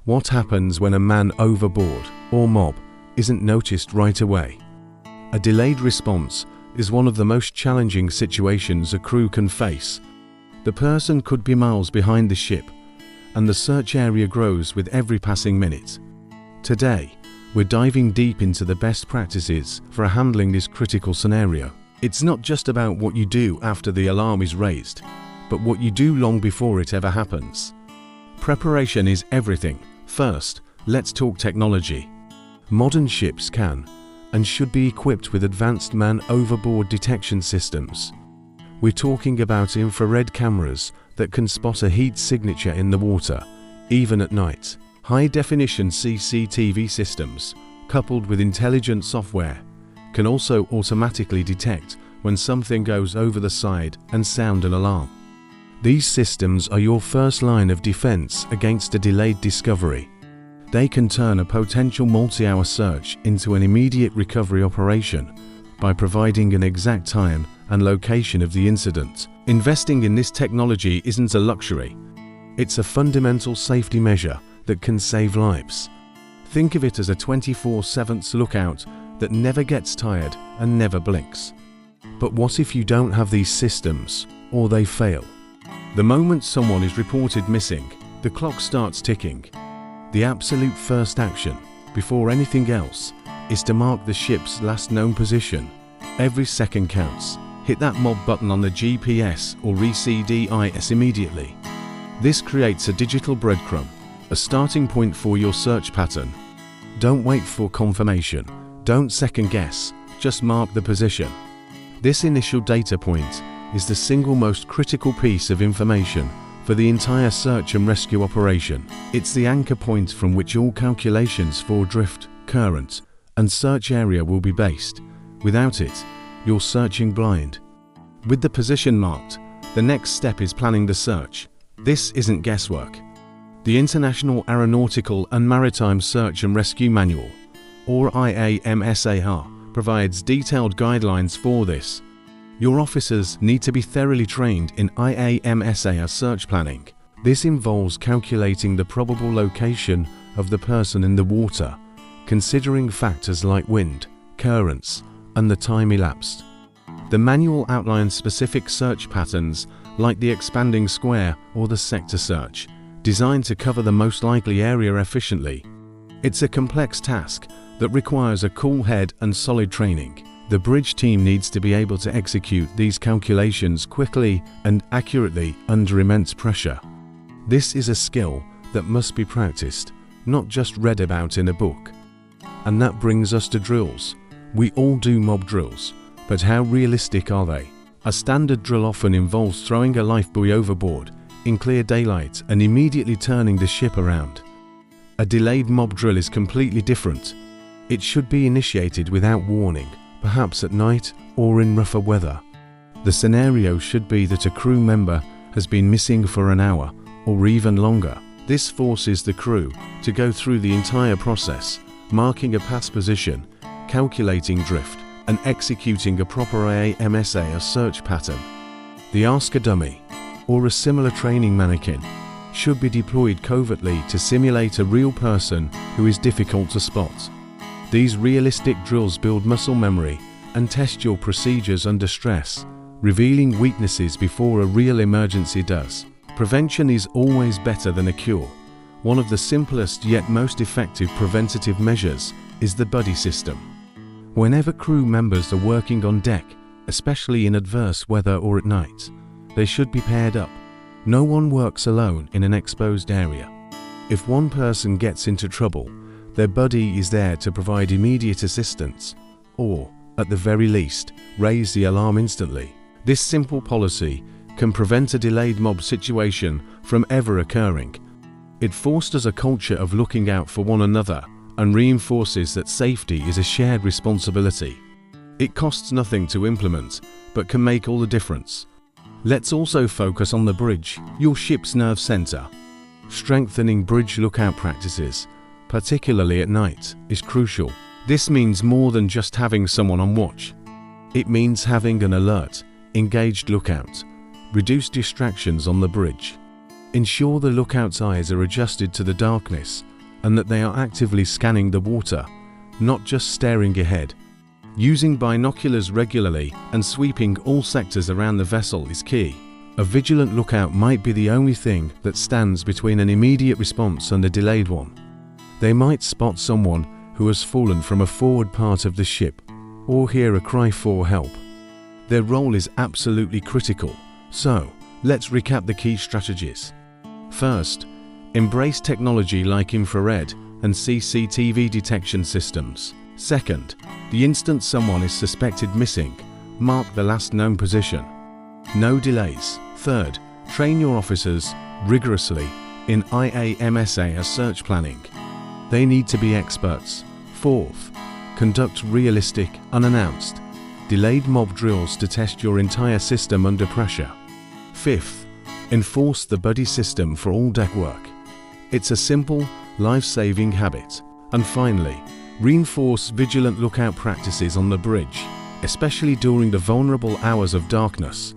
What happens when a man overboard or mob isn't noticed right away? A delayed response is one of the most challenging situations a crew can face. The person could be miles behind the ship, and the search area grows with every passing minute. Today, we're diving deep into the best practices for handling this critical scenario. It's not just about what you do after the alarm is raised, but what you do long before it ever happens. Preparation is everything. First, let's talk technology. Modern ships can and should be equipped with advanced man overboard detection systems. We're talking about infrared cameras that can spot a heat signature in the water, even at night. High-definition CCTV systems, coupled with intelligent software, can also automatically detect when something goes over the side and sound an alarm. These systems are your first line of defense against a delayed discovery. They can turn a potential multi-hour search into an immediate recovery operation by providing an exact time and location of the incident. Investing in this technology isn't a luxury. It's a fundamental safety measure that can save lives. Think of it as a 24/7 lookout that never gets tired and never blinks. But what if you don't have these systems, or they fail? The moment someone is reported missing, the clock starts ticking. The absolute first action, before anything else, is to mark the ship's last known position. Every second counts. Hit that mob button on the GPS or RCDIS immediately. This creates a digital breadcrumb, a starting point for your search pattern. Don't wait for confirmation. Don't second guess, just mark the position. This initial data point is the single most critical piece of information for the entire search and rescue operation. It's the anchor point from which all calculations for drift, current, and search area will be based. Without it, you're searching blind. With the position marked, the next step is planning the search. This isn't guesswork. The International Aeronautical and Maritime Search and Rescue Manual, or IAMSAR, provides detailed guidelines for this. Your officers need to be thoroughly trained in IAMSAR search planning. This involves calculating the probable location of the person in the water, considering factors like wind, currents, and the time elapsed. The manual outlines specific search patterns like the expanding square or the sector search, designed to cover the most likely area efficiently. It's a complex task that requires a cool head and solid training. The bridge team needs to be able to execute these calculations quickly and accurately under immense pressure. This is a skill that must be practiced, not just read about in a book. And that brings us to drills. We all do mob drills, but how realistic are they? A standard drill often involves throwing a lifebuoy overboard in clear daylight and immediately turning the ship around. A delayed mob drill is completely different. It should be initiated without warning, perhaps at night or in rougher weather. The scenario should be that a crew member has been missing for an hour or even longer. This forces the crew to go through the entire process, marking a past position, calculating drift, and executing a proper IAMSAR search pattern. The Ask a Dummy, or a similar training mannequin, should be deployed covertly to simulate a real person who is difficult to spot. These realistic drills build muscle memory and test your procedures under stress, revealing weaknesses before a real emergency does. Prevention is always better than a cure. One of the simplest yet most effective preventative measures is the buddy system. Whenever crew members are working on deck, especially in adverse weather or at night, they should be paired up. No one works alone in an exposed area. If one person gets into trouble, their buddy is there to provide immediate assistance, or, at the very least, raise the alarm instantly. This simple policy can prevent a delayed mob situation from ever occurring. It fosters a culture of looking out for one another and reinforces that safety is a shared responsibility. It costs nothing to implement, but can make all the difference. Let's also focus on the bridge, your ship's nerve center. Strengthening bridge lookout practices, particularly at night, is crucial. This means more than just having someone on watch. It means having an alert, engaged lookout. Reduce distractions on the bridge. Ensure the lookout's eyes are adjusted to the darkness and that they are actively scanning the water, not just staring ahead. Using binoculars regularly and sweeping all sectors around the vessel is key. A vigilant lookout might be the only thing that stands between an immediate response and a delayed one. They might spot someone who has fallen from a forward part of the ship, or hear a cry for help. Their role is absolutely critical, so let's recap the key strategies. First, embrace technology like infrared and CCTV detection systems. Second, the instant someone is suspected missing, mark the last known position. No delays. Third, train your officers rigorously in IAMSA search planning. They need to be experts. Fourth, conduct realistic, unannounced, delayed mob drills to test your entire system under pressure. Fifth, enforce the buddy system for all deck work. It's a simple, life-saving habit. And finally, reinforce vigilant lookout practices on the bridge, especially during the vulnerable hours of darkness.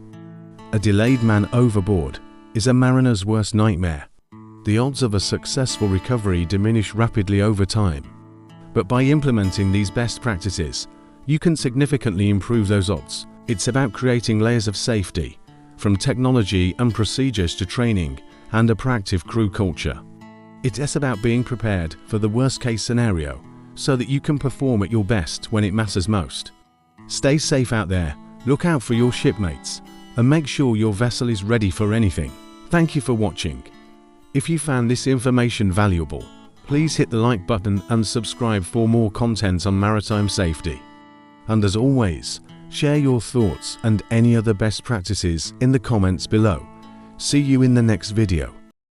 A delayed man overboard is a mariner's worst nightmare. The odds of a successful recovery diminish rapidly over time. But by implementing these best practices, you can significantly improve those odds. It's about creating layers of safety, from technology and procedures to training and a proactive crew culture. It's about being prepared for the worst-case scenario so that you can perform at your best when it matters most. Stay safe out there, look out for your shipmates, and make sure your vessel is ready for anything. Thank you for watching. If you found this information valuable, please hit the like button and subscribe for more content on maritime safety. And as always, share your thoughts and any other best practices in the comments below. See you in the next video.